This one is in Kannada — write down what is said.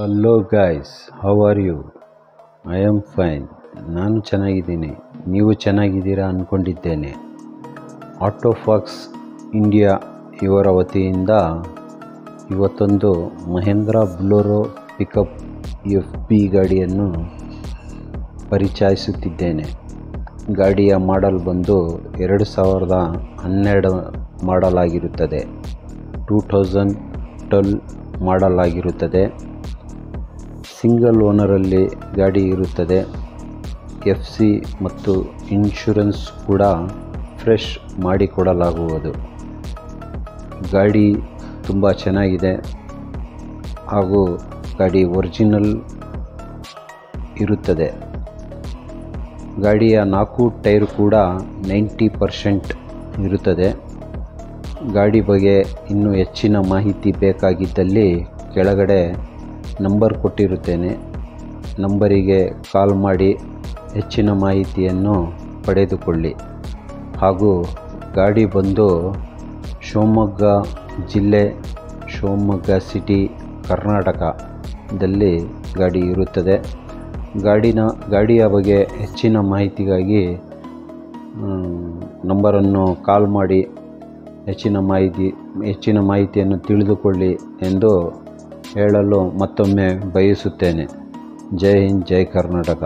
Hello guys, how are you? I am fine. ನಾನು ಚೆನ್ನಾಗಿದ್ದೀನಿ. ನೀವು ಚೆನ್ನಾಗಿದ್ದೀರಾ ಅಂದ್ಕೊಂಡಿದ್ದೇನೆ. ಆಟೋಫಾಕ್ಸ್ ಇಂಡಿಯಾ ಇವರ ವತಿಯಿಂದ ಇವತ್ತೊಂದು ಮಹೇಂದ್ರ ಬೊಲೆರೋ ಪಿಕಪ್ FB ಗಾಡಿಯನ್ನು ಪರಿಚಯಿಸುತ್ತಿದ್ದೇನೆ. ಗಾಡಿಯ ಮಾಡೆಲ್ ಬಂದು 2012 ಮಾಡೆಲ್ ಆಗಿರುತ್ತದೆ. 2012 ಮಾಡೆಲ್ ಆಗಿರುತ್ತದೆ. ಸಿಂಗಲ್ ಓನರಲ್ಲಿ ಗಾಡಿ ಇರುತ್ತದೆ. FC ಮತ್ತು ಇನ್ಶೂರೆನ್ಸ್ ಕೂಡ ಫ್ರೆಶ್ ಮಾಡಿಕೊಡಲಾಗುವುದು. ಗಾಡಿ ತುಂಬ ಚೆನ್ನಾಗಿದೆ ಹಾಗೂ ಗಾಡಿ ಒರಿಜಿನಲ್ ಇರುತ್ತದೆ. ಗಾಡಿಯ 4 ಟೈರ್ ಕೂಡ 90% ಇರುತ್ತದೆ. ಗಾಡಿ ಬಗ್ಗೆ ಇನ್ನೂ ಹೆಚ್ಚಿನ ಮಾಹಿತಿ ಬೇಕಾಗಿದ್ದಲ್ಲಿ ಕೆಳಗಡೆ ನಂಬರ್ ಕೊಟ್ಟಿರುತ್ತೇನೆ. ನಂಬರಿಗೆ ಕಾಲ್ ಮಾಡಿ ಹೆಚ್ಚಿನ ಮಾಹಿತಿಯನ್ನು ಪಡೆದುಕೊಳ್ಳಿ. ಹಾಗೂ ಗಾಡಿ ಬಂದು ಶಿವಮೊಗ್ಗ ಜಿಲ್ಲೆ, ಶಿವಮೊಗ್ಗ ಸಿಟಿ, ಕರ್ನಾಟಕದಲ್ಲಿ ಗಾಡಿ ಇರುತ್ತದೆ. ಗಾಡಿಯ ಬಗ್ಗೆ ಹೆಚ್ಚಿನ ಮಾಹಿತಿಗಾಗಿ ನಂಬರನ್ನು ಕಾಲ್ ಮಾಡಿ ಹೆಚ್ಚಿನ ಮಾಹಿತಿಯನ್ನು ತಿಳಿದುಕೊಳ್ಳಿ ಎಂದು ಹೇಳಲು ಮತ್ತೊಮ್ಮೆ ಬಯಸುತ್ತೇನೆ. ಜೈ ಹಿಂದ್, ಜೈ ಕರ್ನಾಟಕ.